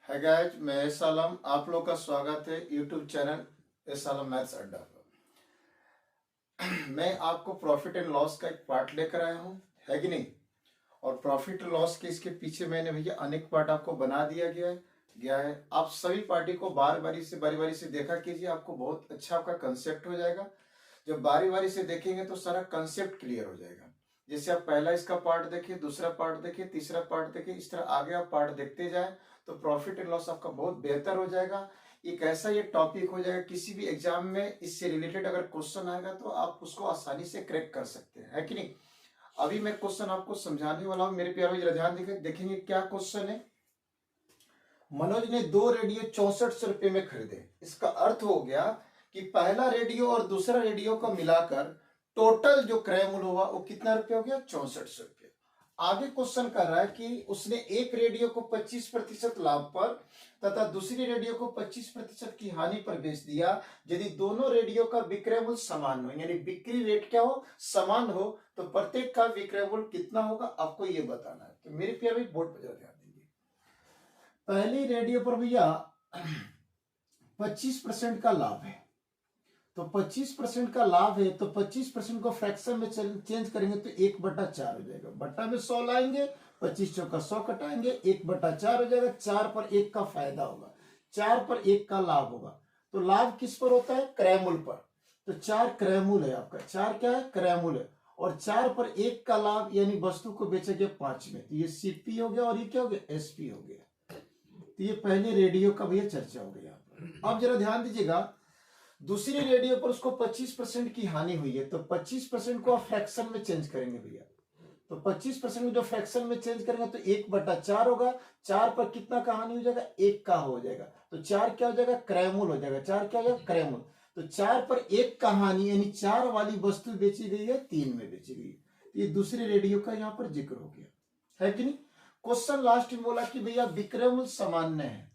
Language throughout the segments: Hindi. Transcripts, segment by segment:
है गाइज, मैं एस आलम। आप लोग का स्वागत है यूट्यूब चैनल एस आलम मैथ्स अड्डा पर। मैं आपको प्रॉफिट एंड लॉस का एक पार्ट लेकर आया हूँ, है कि नहीं। और प्रॉफिट एंड लॉस के इसके पीछे मैंने भैया अनेक पार्ट आपको बना दिया गया है। आप सभी पार्टी को बारी बारी से देखा कीजिए, आपको बहुत अच्छा आपका कंसेप्ट हो जाएगा। जब बारी बारी से देखेंगे तो सारा कंसेप्ट क्लियर हो जाएगा। जैसे आप पहला इसका पार्ट देखिए, दूसरा पार्ट देखिए, तीसरा पार्ट देखिए, इस तरह आगे आप पार्ट देखते जाए तो प्रॉफिट एंड लॉस आपका बहुत बेहतर हो जाएगा। एक ऐसा ये टॉपिक हो जाएगा, किसी भी एग्जाम में इससे रिलेटेड अगर क्वेश्चन आएगा तो आप उसको आसानी से क्रैक कर सकते हैं, है कि नहीं। अभी मैं क्वेश्चन आपको समझाने वाला हूं मेरे प्यारे, जरा ध्यान देखेंगे क्या क्वेश्चन है। मनोज ने 2 रेडियो 6400 रुपए में खरीदे। इसका अर्थ हो गया कि पहला रेडियो और दूसरा रेडियो को मिलाकर टोटल जो क्रय मूल्य हुआ वो कितना रुपया हो गया, 6400 रुपये। आगे क्वेश्चन कर रहा है कि उसने एक रेडियो को 25% लाभ पर तथा दूसरी रेडियो को 25% की हानि पर बेच दिया। यदि दोनों रेडियो का विक्रय मूल्य समान हो, यानी बिक्री रेट क्या हो, समान हो, तो प्रत्येक का विक्रय मूल्य कितना होगा, आपको ये बताना है। तो मेरे प्यारे भाई बोर्ड पर जरा ध्यान दीजिए। पहली रेडियो पर भैया 25% का लाभ है, तो 25% का लाभ है तो 25% को फ्रैक्शन में चेंज करेंगे तो 1/4 हो जाएगा। बट्टा में 100 लाएंगे, 25 चौका 100 कटाएंगे, 1/4 हो जाएगा। 4 पर 1 का फायदा होगा, 4 पर 1 का लाभ होगा। तो लाभ किस पर होता है, क्रय मूल्य पर। तो 4 क्रय मूल्य है आपका, 4 क्या है, क्रय मूल्य है। और 4 पर 1 का लाभ यानी वस्तु को बेचा गया 5 में, तो ये सीपी हो गया और ये क्या हो गया, एसपी हो गया। तो ये पहले रेडियो का भैया चर्चा हो गया। अब जरा ध्यान दीजिएगा, दूसरी रेडियो पर उसको 25% की हानि हुई है, तो 25% को आप फ्रैक्शन में चेंज करेंगे भैया। तो 25% जो फ्रैक्शन में चेंज करेंगे तो 1/4 होगा। 4 पर कितना का हानि हो जाएगा, 1 का हो जाएगा। तो 4 क्या हो जाएगा, क्रयमूल हो जाएगा। 4 क्या हो जाएगा, क्रयमूल। तो 4 पर 1 का हानि यानी 4 वाली वस्तु बेची गई है, 3 में बेची गई। तो ये दूसरे रेडियो का यहाँ पर जिक्र हो गया, है कि नहीं। क्वेश्चन लास्ट में बोला कि भैया विक्रय मूल्य सामान्य है,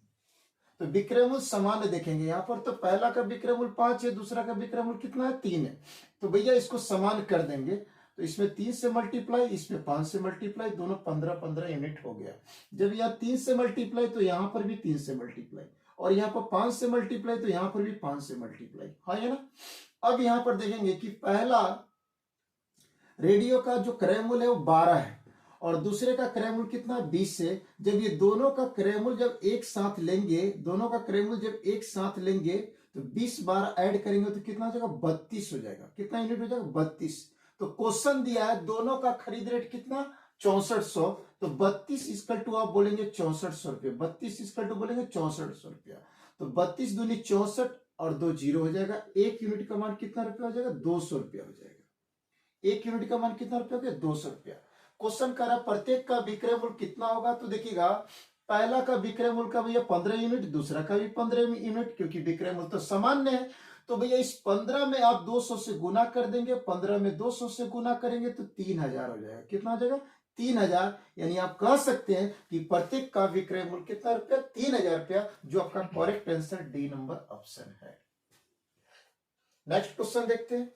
तो विक्रय मूल्य सामान्य देखेंगे यहाँ पर। तो पहला का विक्रय मूल्य 5 है, दूसरा का विक्रय मूल्य कितना है, 3 है। तो भैया इसको समान कर देंगे, तो इसमें 3 से मल्टीप्लाई, इसमें 5 से मल्टीप्लाई, दोनों 15-15 यूनिट हो गया। जब यहाँ 3 से मल्टीप्लाई तो यहाँ पर भी 3 से मल्टीप्लाई, और यहाँ पर 5 से मल्टीप्लाई तो यहाँ पर भी 5 से मल्टीप्लाई, हाँ है ना। अब यहाँ पर देखेंगे कि पहला रेडियो का जो क्रय मूल्य है वो 12 है और दूसरे का क्रय मूल्य कितना, 20 है। जब ये दोनों का क्रय मूल्य जब एक साथ लेंगे, दोनों का क्रय मूल्य जब एक साथ लेंगे तो 20 बार ऐड करेंगे तो कितना हो जाएगा, 32 हो जाएगा। कितना यूनिट हो जाएगा, 32। तो क्वेश्चन दिया है दोनों का खरीद रेट कितना, 6400। तो 32 इक्वल टू आप बोलेंगे 6400 रुपये, 32 इक्वल टू बोलेंगे 6400 रुपया। तो 32 दूनी 64 और 2 जीरो हो जाएगा। 1 यूनिट का मान कितना रुपया हो जाएगा, 200 रुपया हो जाएगा। 1 यूनिट का मान कितना रुपया हो गया, 200 रुपया। क्वेश्चन कर रहा प्रत्येक का विक्रय मूल्य कितना होगा, तो देखिएगा पहला का विक्रय मूल्य का भैया 15 यूनिट, दूसरा का भी 15 यूनिट, क्योंकि विक्रय मूल्य तो सामान्य है। तो भैया इस 15 में आप 200 से गुना कर देंगे, 15 में 200 से गुना करेंगे तो 3000 हो जाएगा। कितना हो जाएगा, 3000। यानी आप कह सकते हैं कि प्रत्येक का विक्रय मूल्य कितना रुपया, 3000 रुपया, जो आपका correct answer D number option है। नेक्स्ट क्वेश्चन देखते हैं।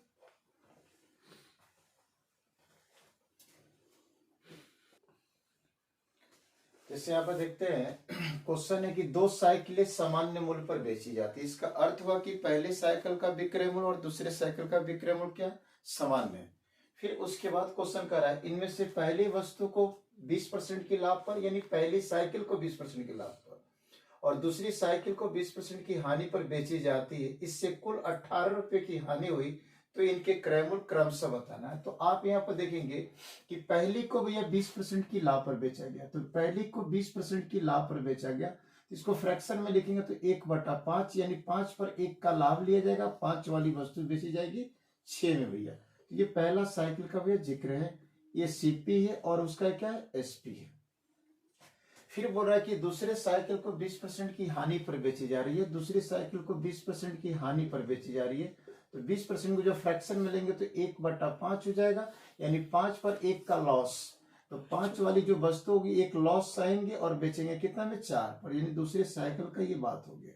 जैसे यहाँ पर देखते हैं, क्वेश्चन है कि 2 साइकिलें सामान्य मूल्य पर बेची जाती है। इसका अर्थ हुआ कि पहले साइकिल का विक्रय मूल्य और दूसरे साइकिल का विक्रय मूल्य क्या, सामान्य है। फिर उसके बाद क्वेश्चन कर रहा है इनमें से पहली वस्तु को 20% के लाभ पर, यानी पहली साइकिल को 20% के लाभ पर और दूसरी साइकिल को 20% की हानि पर बेची जाती है। इससे कुल 18 रुपए की हानि हुई, तो इनके क्रय मूल्य क्रमशः बताना है। तो आप यहाँ पर देखेंगे कि पहली को भैया 20% की लाभ पर बेचा गया, तो पहली को 20% की लाभ पर बेचा गया। इसको फ्रैक्शन में लिखेंगे तो 1/5, यानी 5 पर 1 का लाभ लिया जाएगा, 5 वाली वस्तु बेची जाएगी 6 में भैया। तो ये पहला साइकिल का भैया जिक्र है, ये सीपी है और उसका क्या है, एसपी है। फिर बोल रहा है कि दूसरे साइकिल को 20% की हानि पर बेची जा रही है, दूसरी साइकिल को 20% की हानि पर बेची जा रही है। तो 20% को जो फ्रैक्शन में लेंगे तो 1/5 हो जाएगा, यानी 5 पर 1 का लॉस। तो 5 वाली जो वस्तु होगी एक लॉस सहेंगे और बेचेंगे कितना में, 4 पर, यानी दूसरे साइकिल का ये बात हो गया,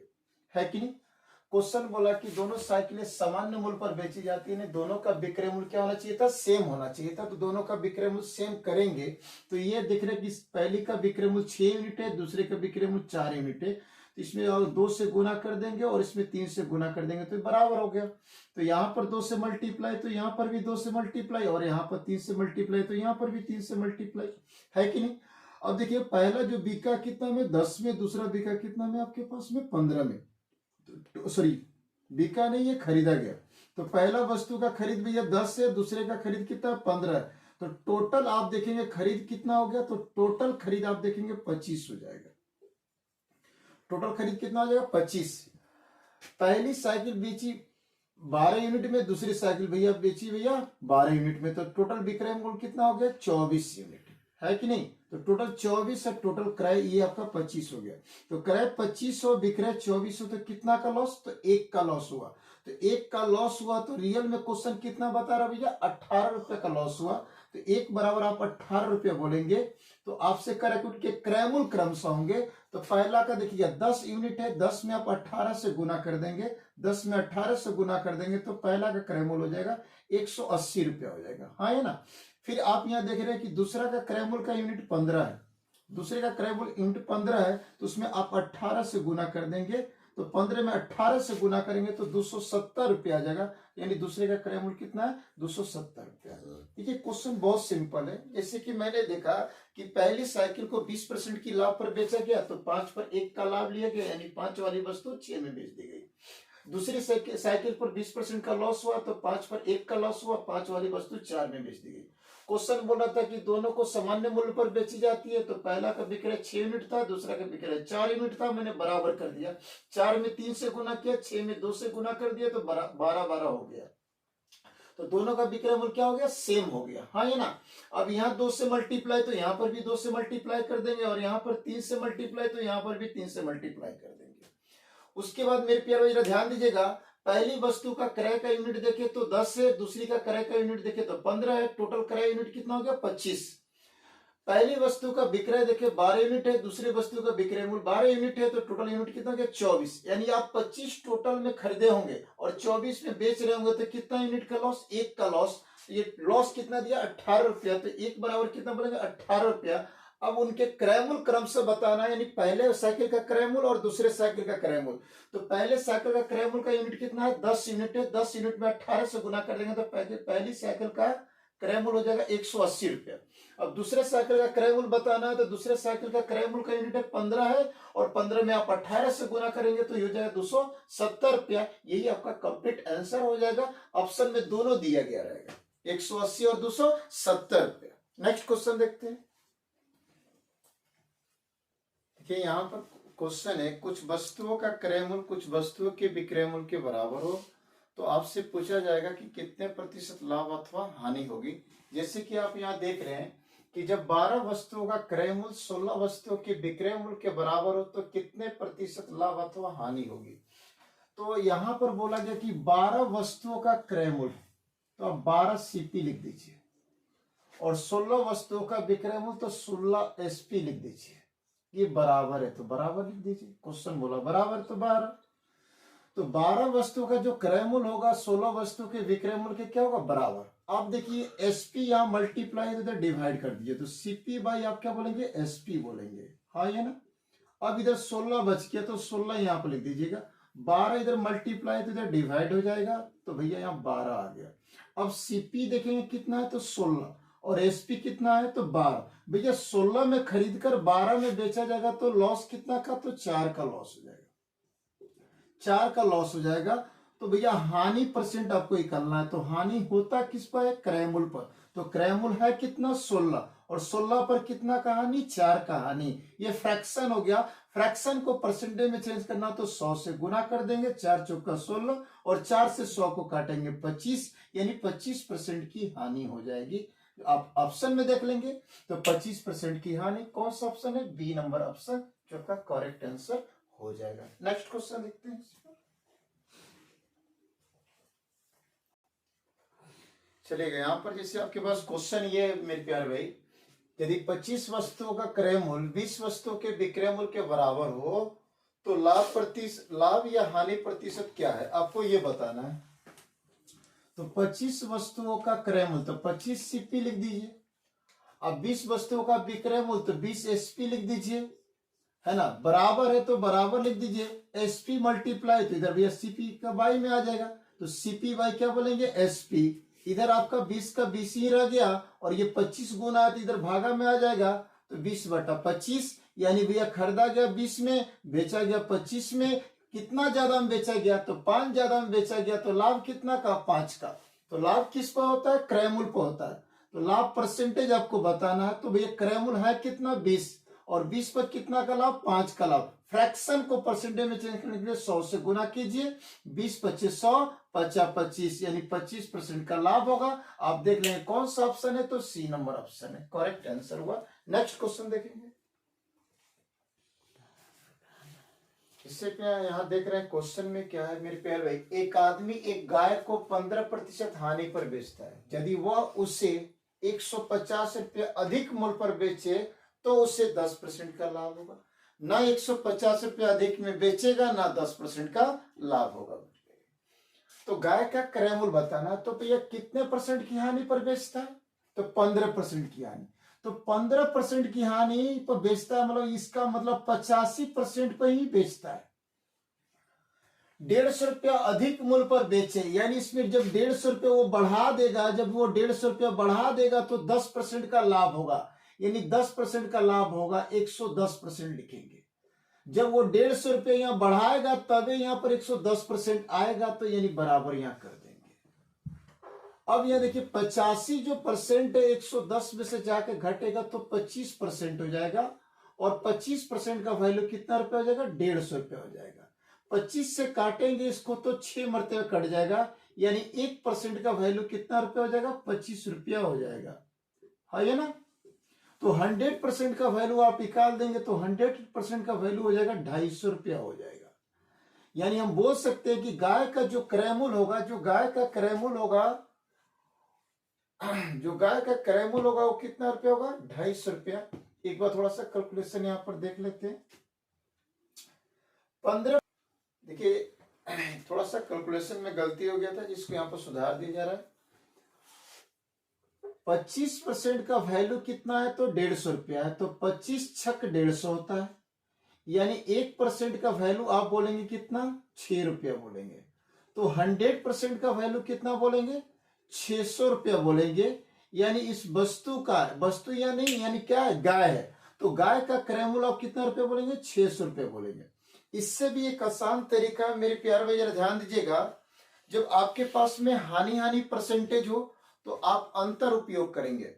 है कि नहीं। क्वेश्चन बोला कि दोनों साइकिलें सामान्य मूल्य पर बेची जाती है, दोनों का विक्रय मूल्य क्या होना चाहिए था, सेम होना चाहिए था। तो दोनों का विक्रय मूल्य सेम करेंगे तो ये दिख रहा है कि पहली का विक्रय मूल्य 6 यूनिट है, दूसरे का विक्रय मूल्य 4 यूनिट है। तो इसमें और 2 से गुना कर देंगे और इसमें 3 से गुना कर देंगे तो बराबर हो गया। तो यहाँ पर 2 से मल्टीप्लाई तो यहाँ पर भी 2 से मल्टीप्लाई, और यहाँ पर 3 से मल्टीप्लाई तो यहाँ पर भी 3 से मल्टीप्लाई, है कि नहीं। अब देखिए पहला जो बिका कितना में, 10 में, दूसरा बिका कितना में आपके पास में, 15 में। सॉरी, बिका नहीं, ये खरीदा गया। तो पहला वस्तु का खरीद भैया 10 है, दूसरे का खरीद कितना, 15 है। तो टोटल आप देखेंगे खरीद कितना हो गया, तो टोटल खरीद आप देखेंगे 25 हो जाएगा। टोटल खरीद कितना हो जाएगा, 25। पहली साइकिल बेची 12 यूनिट में, दूसरी साइकिल भैया बेची भैया 12 यूनिट में, तो टोटल विक्रय मूल्य कितना हो गया, 24 यूनिट, है कि नहीं। तो टोटल 24 है, टोटल क्रय ये आपका 25 हो गया। तो क्रय 2500, विक्रय 2400, तो कितना का लॉस, तो 1 का लॉस हुआ। तो 1 का लॉस हुआ तो रियल में क्वेश्चन कितना बता रहा भैया, 18 रुपए का लॉस हुआ। तो 1 बराबर आप 18 रुपये बोलेंगे तो आपसे करेक्ट उनके क्रय मूल्य क्रमशः होंगे। तो पहला का देखिए 10 यूनिट है, 10 में आप 18 से गुना कर देंगे, 10 में 18 से गुना कर देंगे तो पहला का क्रय मूल्य हो जाएगा 180 रुपया हो जाएगा, हाँ है ना। फिर आप यहाँ देख रहे हैं कि दूसरा का क्रय मूल्य का यूनिट 15 है, दूसरे का क्रय मूल्य यूनिट 15 है, तो उसमें आप 18 से गुना कर देंगे, तो 15 में 18 से गुना करेंगे तो 270 रुपया आ जाएगा, यानी दूसरे का क्रय मूल्य कितना है, 270 रुपया। देखिए क्वेश्चन बहुत सिंपल है। जैसे कि मैंने देखा कि पहली साइकिल को 20% की लाभ पर बेचा गया तो 5 पर 1 का लाभ लिया गया, यानी 5 वाली वस्तु 6 में बेच दी गई। दूसरी साइकिल पर 20% का लॉस हुआ तो 5 पर 1 का लॉस हुआ, 5 वाली वस्तु 4 में बेच दी गई। क्वेश्चन बोला था कि दोनों को सामान्य मूल्य पर बेची जाती है, तो पहला का विक्रय 6 यूनिट था, दूसरा का विक्रय 4 यूनिट था, मैंने बराबर कर दिया। 4 में 3 से गुना किया, 6 में 2 से गुना कर दिया, तो 12 हो गया। तो दोनों का विक्रय मूल्य क्या हो गया, सेम हो गया, हाँ ये ना। अब यहाँ 2 से मल्टीप्लाई तो यहाँ पर भी 2 से मल्टीप्लाई कर देंगे, और यहाँ पर 3 से मल्टीप्लाई तो यहाँ पर भी 3 से मल्टीप्लाई कर देंगे। उसके बाद मेरे प्यारे भाई ध्यान दीजिएगा, पहली वस्तु का क्रय का यूनिट देखे तो 10 है, दूसरी का क्रय का यूनिट देखे तो 15 है, टोटल क्रय यूनिट कितना हो गया, 25। पहली वस्तु का विक्रय देखे 12 यूनिट है, दूसरी वस्तु का विक्रय मूल्य 12 यूनिट है, तो टोटल यूनिट कितना हो गया, 24। यानी आप 25 टोटल में खरीदे होंगे और 24 में बेच रहे होंगे, तो कितना यूनिट का लॉस, 1 का लॉस। ये लॉस कितना दिया, 18 रुपया, तो 1 बराबर कितना बोलेंगे, 18 रुपया। अब उनके क्रय मूल्य क्रम से बताना है, यानी पहले साइकिल का क्रय मूल्य और दूसरे साइकिल का क्रय मूल्य। तो पहले साइकिल का क्रय मूल्य का यूनिट कितना है, 10 यूनिट है, 10 यूनिट में 18 से गुना कर देंगे तो पहली साइकिल का क्रय मूल्य हो जाएगा 180 रुपया। अब दूसरे साइकिल का क्रय मूल्य बताना है, तो दूसरे साइकिल का क्रय मूल्य का यूनिट है 15 है, और 15 में आप 18 से गुना करेंगे तो हो जाएगा 270 रुपया। यही आपका कंप्लीट आंसर हो जाएगा। ऑप्शन में दोनों दिया गया रहेगा, 180 और 270 रुपया। नेक्स्ट क्वेश्चन देखते हैं। देखिए यहाँ पर क्वेश्चन है, कुछ वस्तुओं का क्रय मूल्य कुछ वस्तुओं के विक्रय मूल्य के बराबर हो तो आपसे पूछा जाएगा कि कितने प्रतिशत लाभ अथवा हानि होगी। जैसे कि आप यहाँ देख रहे हैं कि जब 12 वस्तुओं का क्रय मूल्य 16 वस्तुओं के विक्रय मूल्य के बराबर हो तो कितने प्रतिशत लाभ अथवा हानि होगी। तो यहाँ पर बोला गया कि 12 वस्तुओं का क्रय मूल्य, तो आप 12 सीपी लिख दीजिए, और 16 वस्तुओं का विक्रय मूल्य तो 16 एसपी लिख दीजिए। ये बराबर है तो बराबर लिख दीजिए, क्वेश्चन बोला बराबर तो 12। तो 12 वस्तुओं का जो क्रय मूल्य होगा 16 वस्तु के विक्रय मूल्य के क्या होगा, बराबर। आप देखिए एसपी यहाँ मल्टीप्लाई इधर डिवाइड कर दीजिए, तो सीपी बाई आप क्या बोलेंगे, एसपी बोलेंगे, हाँ ये ना। अब इधर 16 बच गया तो 16 यहाँ पर लिख दीजिएगा, 12 इधर मल्टीप्लाई तो इधर डिवाइड हो जाएगा, तो भैया यहाँ 12 आ गया। अब सीपी देखेंगे कितना है, तो 16, और एसपी कितना है, तो 12। भैया 16 में खरीद कर 12 में बेचा जाएगा तो लॉस कितना का, तो 4 का लॉस हो जाएगा, 4 का लॉस हो जाएगा। तो भैया हानि परसेंट आपको निकालना है, तो हानि होता किस पर है, क्रय मूल्य पर। तो क्रय मूल्य है कितना, 16, और 16 पर कितना का हानि, 4 का हानि। ये फ्रैक्शन हो गया। फ्रैक्शन को परसेंटेज में चेंज करना तो 100 से गुना कर देंगे, 4 चौका 16, और 4 से 100 को काटेंगे 25, यानी 25% की हानि हो जाएगी। आप ऑप्शन में देख लेंगे तो 25% की हानि, कौन सा ऑप्शन है, बी नंबर ऑप्शन जो का करेक्ट आंसर हो जाएगा। नेक्स्ट क्वेश्चन देखते हैं। चलिएगा यहाँ पर जैसे आपके पास क्वेश्चन ये है मेरे प्यारे भाई, यदि 25 वस्तुओं का क्रय मूल्य 20 वस्तुओं के विक्रय मूल्य के बराबर हो तो लाभ या हानि प्रतिशत क्या है आपको ये बताना है। तो 25 वस्तुओं का क्रय मूल्य, तो 25 सीपी लिख दीजिए। अब 20 वस्तुओं का विक्रय मूल्य, तो 20 एसपी लिख दीजिए, है ना। बराबर है तो बराबर लिख दीजिए, एसपी मल्टीप्लाई, तो इधर भी सीपी का बाई में आ जाएगा, तो सीपी बाई क्या बोलेंगे एसपी। इधर आपका 20 का 20 ही रह गया और ये 25 गुना है तो इधर भागा में आ जाएगा, तो 20/25, यानी भैया खरीदा गया 20 में, बेचा गया 25 में। कितना ज्यादा में बेचा गया, तो 5 ज्यादा में बेचा गया, तो लाभ कितना का 5 का। तो लाभ किस पर होता है, क्रय मूल्य पर होता है। तो लाभ परसेंटेज आपको बताना है, तो भैया क्रय मूल्य है कितना 20 और 20 पर कितना का लाभ 5 का लाभ। फ्रैक्शन को परसेंटेज में चेंज करने के लिए 100 से गुना कीजिए, 20 25 100 50 25, यानी 25% का लाभ होगा। आप देख लेंगे कौन सा ऑप्शन है, तो सी नंबर ऑप्शन है करेक्ट आंसर हुआ। नेक्स्ट क्वेश्चन देखेंगे। इससे यहाँ देख रहे हैं क्वेश्चन में क्या है मेरे प्यारे भाई, एक आदमी एक गाय को 15% हानि पर बेचता है। यदि वह उसे 150 रुपये अधिक मूल्य पर बेचे तो उसे 10% का लाभ होगा। ना 150 रुपये अधिक में बेचेगा ना 10% का लाभ होगा। तो गाय का क्रय मूल्य बताना, तो भैया कितने परसेंट की हानि पर बेचता है, तो 15% की हानि। तो 15% की हानि पर बेचता है, मतलब इसका मतलब 85% पर ही बेचता है। 150 रुपया अधिक मूल्य पर बेचे, यानी इसमें जब 150 रुपया वो बढ़ा देगा, जब वो 150 रुपया बढ़ा देगा तो 10% का लाभ होगा, यानी 10% का लाभ होगा, 110% लिखेंगे। जब वो 150 रुपये यहाँ बढ़ाएगा तभी यहाँ पर 110% आएगा, तो यानी बराबर यहाँ कर देंगे। अब यह देखिए 85 जो परसेंट है 110 में से जाकर घटेगा तो 25% हो जाएगा, और 25% का वैल्यू कितना रुपया हो जाएगा, 150 रुपया हो जाएगा। 25 से काटेंगे इसको तो 6 मरतबा कट जाएगा, यानी 1% का वैल्यू कितना रुपया हो जाएगा, 25 रुपया हो जाएगा, है ना। तो 100% का वैल्यू आप निकाल देंगे तो 100% का वैल्यू हो जाएगा 250 रुपया हो जाएगा। यानी हम बोल सकते हैं कि गाय का जो क्रय मूल्य होगा, जो गाय का क्रय मूल्य होगा वो कितना रुपया होगा, 250 रुपया। एक बार थोड़ा सा कैलकुलेशन यहाँ पर देख लेते हैं। 15, देखिए थोड़ा सा कैलकुलेशन में गलती हो गया था जिसको यहाँ पर सुधार दिया जा रहा है। 25% का वैल्यू कितना है, तो 150 रुपया है, तो 25 छक 150 होता है, यानी 1% का वैल्यू आप बोलेंगे कितना, 6 रुपया बोलेंगे। तो 100% का वैल्यू कितना बोलेंगे, 600 रुपया बोलेंगे। यानी इस वस्तु या नहीं, यानी क्या है, गाय है, तो गाय का क्रय मूल्य आप कितना रुपया बोलेंगे, 600 रुपया बोलेंगे। इससे भी एक आसान तरीका है मेरे प्यारे भाई, जरा ध्यान दीजिएगा। जब आपके पास में हानि परसेंटेज हो तो आप अंतर उपयोग करेंगे,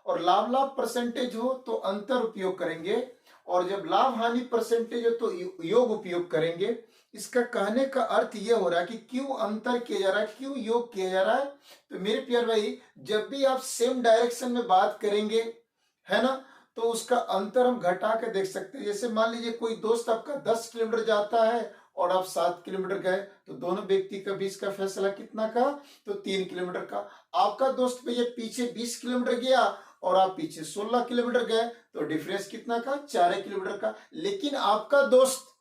और लाभ परसेंटेज हो तो अंतर उपयोग करेंगे, और जब लाभ हानि परसेंटेज हो तो योग उपयोग करेंगे। इसका कहने का अर्थ यह हो रहा है कि क्यों अंतर किया जा रहा है, क्यों योग किया जा रहा है। तो मेरे प्यारे भाई, जब भी आप सेम डायरेक्शन में बात करेंगे, है ना, तो उसका अंतर हम घटा के देख सकते हैं। जैसे मान लीजिए कोई दोस्त आपका 10 किलोमीटर जाता है और आप 7 किलोमीटर गए, तो दोनों व्यक्ति का बीच का फैसला कितना का, तो 3 किलोमीटर का। आपका दोस्त भैया पीछे 20 किलोमीटर गया और आप पीछे 16 किलोमीटर गए, तो डिफरेंस कितना का, 4 किलोमीटर का। लेकिन आपका दोस्त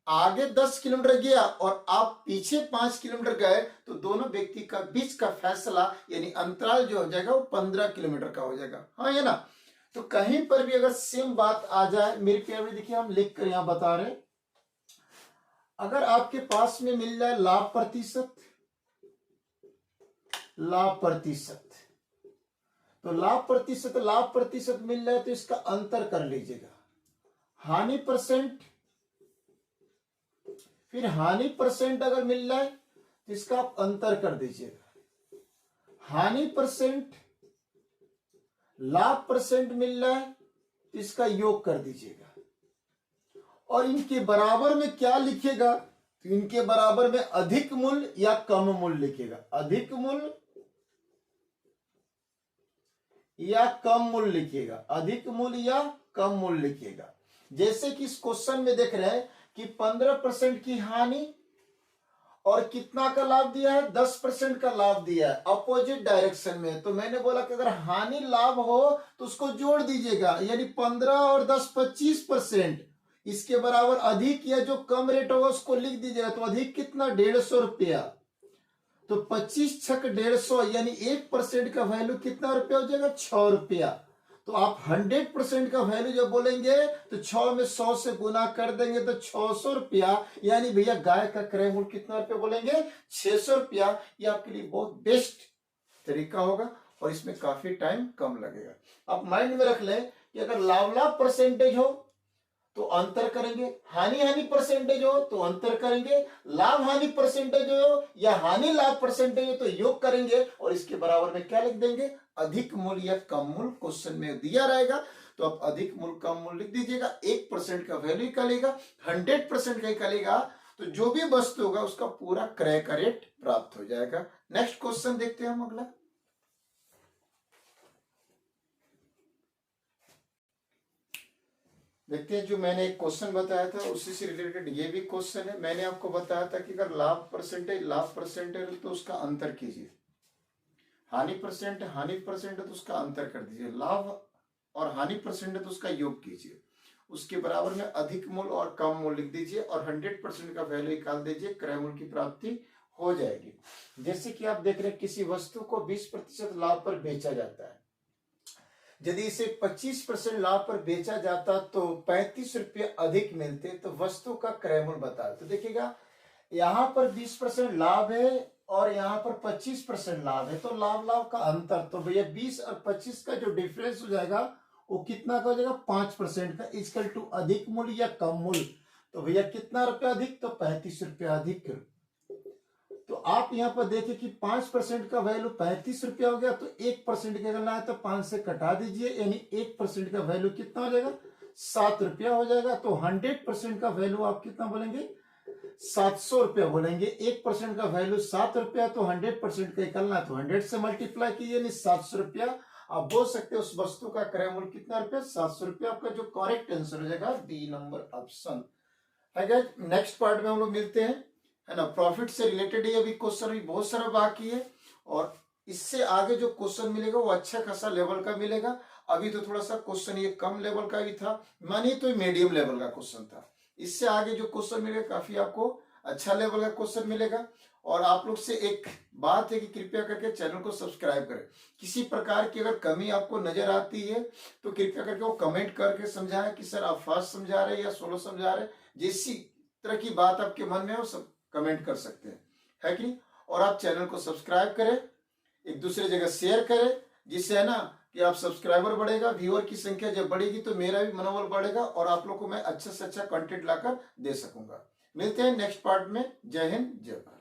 आगे 10 किलोमीटर गया और आप पीछे 5 किलोमीटर गए, तो दोनों व्यक्ति का बीच का फैसला यानी अंतराल जो हो जाएगा वो 15 किलोमीटर का हो जाएगा, हाँ है ना। तो कहीं पर भी अगर सेम बात आ जाए, मेरे प्यारे में देखिए हम लिख कर यहां बता रहे, अगर आपके पास में मिल जाए लाभ प्रतिशत, तो लाभ प्रतिशत मिल जाए तो इसका अंतर कर लीजिएगा। हानि परसेंट, फिर हानि परसेंट अगर मिल जाए तो इसका आप अंतर कर दीजिएगा। हानि परसेंट, लाभ परसेंट मिल रहा है तो इसका योग कर दीजिएगा, और इनके बराबर में क्या लिखेगा, तो इनके बराबर में अधिक मूल्य या कम मूल्य लिखेगा, अधिक मूल्य या कम मूल्य लिखिएगा, अधिक मूल्य या कम मूल्य लिखिएगा। जैसे कि इस क्वेश्चन में देख रहे हैं कि 15% की हानि और कितना का लाभ दिया है, 10% का लाभ दिया है, अपोजिट डायरेक्शन में। तो मैंने बोला कि अगर हानि लाभ हो तो उसको जोड़ दीजिएगा, यानी 15 और 10 25%, इसके बराबर अधिक या जो कम रेट होगा उसको लिख दीजिएगा। तो अधिक कितना, 150 रुपया। तो 25 छक 150 यानी 1% का वैल्यू कितना रुपया हो जाएगा, 6 रुपया। तो आप 100% का वैल्यू जब बोलेंगे तो 6 में 100 से गुना कर देंगे तो 600 रुपया, यानी भैया गाय का क्रय मूल्य कितना रुपया बोलेंगे, 600 रुपया। ये आपके लिए बहुत बेस्ट तरीका होगा और इसमें काफी टाइम कम लगेगा। आप माइंड में रख लें कि अगर लाभ लाभ परसेंटेज हो तो अंतर करेंगे, हानि हानि परसेंटेज हो तो अंतर करेंगे, लाभ हानि परसेंटेज हो या हानि लाभ परसेंटेज हो तो योग करेंगे और इसके बराबर में क्या लिख देंगे, अधिक मूल्य या कम मूल्य क्वेश्चन में दिया रहेगा। तो आप अधिक मूल्य कम मूल्य लिख दीजिएगा। 1% का वैल्यू निकालेगा, 100% का निकालेगा तो जो भी वस्तु होगा उसका पूरा क्रय का रेट प्राप्त हो जाएगा। नेक्स्ट क्वेश्चन देखते हैं हम अगला। देखते हैं, जो मैंने एक क्वेश्चन बताया था उसी से रिलेटेड ये भी क्वेश्चन है। मैंने आपको बताया था कि अगर लाभ परसेंटेज तो उसका अंतर कीजिए, हानि परसेंट है तो उसका अंतर कर दीजिए, लाभ और हानि परसेंट है तो उसका योग कीजिए, उसके बराबर में अधिक मूल्य और कम मूल्य लिख दीजिए और 100% का वैल्यू निकाल दीजिए, क्रय मूल्य की प्राप्ति हो जाएगी। जैसे कि आप देख रहे हैं किसी वस्तु को 20% लाभ पर बेचा जाता है, यदि इसे 25% लाभ पर बेचा जाता तो 35 रुपये अधिक मिलते, तो वस्तु का क्रय मूल्य बता। तो देखिएगा यहाँ पर 20% लाभ है और यहाँ पर 25% लाभ है, तो लाभ लाभ का अंतर, तो भैया 20 और 25 का जो डिफरेंस हो जाएगा वो कितना का हो जाएगा, 5% का, इक्वल टू अधिक मूल्य या कम मूल्य। तो भैया कितना रुपया अधिक, तो 35 रुपया अधिक। तो आप यहाँ पर देखिए कि 5% का वैल्यू 35 रुपया हो गया, तो 1% का करना है तो 5 से कटा दीजिए, यानी 1% का वैल्यू कितना हो जाएगा, 7 रुपया हो जाएगा। तो 100% का वैल्यू आप कितना बोलेंगे, 700 रुपया बोलेंगे। 1% का वैल्यू 7 रुपया, तो 100% का निकलना है तो 100 से मल्टीप्लाई कीजिए, यानी 700 रुपया। आप बोल सकते हैं उस वस्तु का क्रय मूल्य कितना रुपया, 700 रुपया। आपका जो करेक्ट आंसर हो जाएगा बी नंबर ऑप्शन है। नेक्स्ट पार्ट में हम लोग मिलते हैं, है ना। प्रॉफिट से रिलेटेड ये भी क्वेश्चन भी बहुत सारा बाकी है और इससे आगे जो क्वेश्चन मिलेगा वो अच्छा खासा लेवल का मिलेगा। अभी तो थोड़ा सा क्वेश्चन ये कम लेवल का भी था, मानिए तो मीडियम लेवल का क्वेश्चन था। इससे आगे जो क्वेश्चन मिलेगा काफी आपको अच्छा लेवल का क्वेश्चन मिलेगा। और आप लोग से एक बात है कि कृपया करके चैनल को सब्सक्राइब करें। किसी प्रकार की अगर कमी आपको नजर आती है तो कृपया करके वो कमेंट करके समझाएं कि सर आप फास्ट समझा रहे हैं या स्लो समझा रहे हैं। जिस तरह की बात आपके मन में है वो सब कमेंट कर सकते हैं, है कि नहीं। और आप चैनल को सब्सक्राइब करें, एक दूसरे जगह शेयर करें, जिससे है ना कि आप सब्सक्राइबर बढ़ेगा, व्यूअर की संख्या जब बढ़ेगी तो मेरा भी मनोबल बढ़ेगा और आप लोग को मैं अच्छा से अच्छा कंटेंट लाकर दे सकूंगा। मिलते हैं नेक्स्ट पार्ट में। जय हिंद, जय भारत।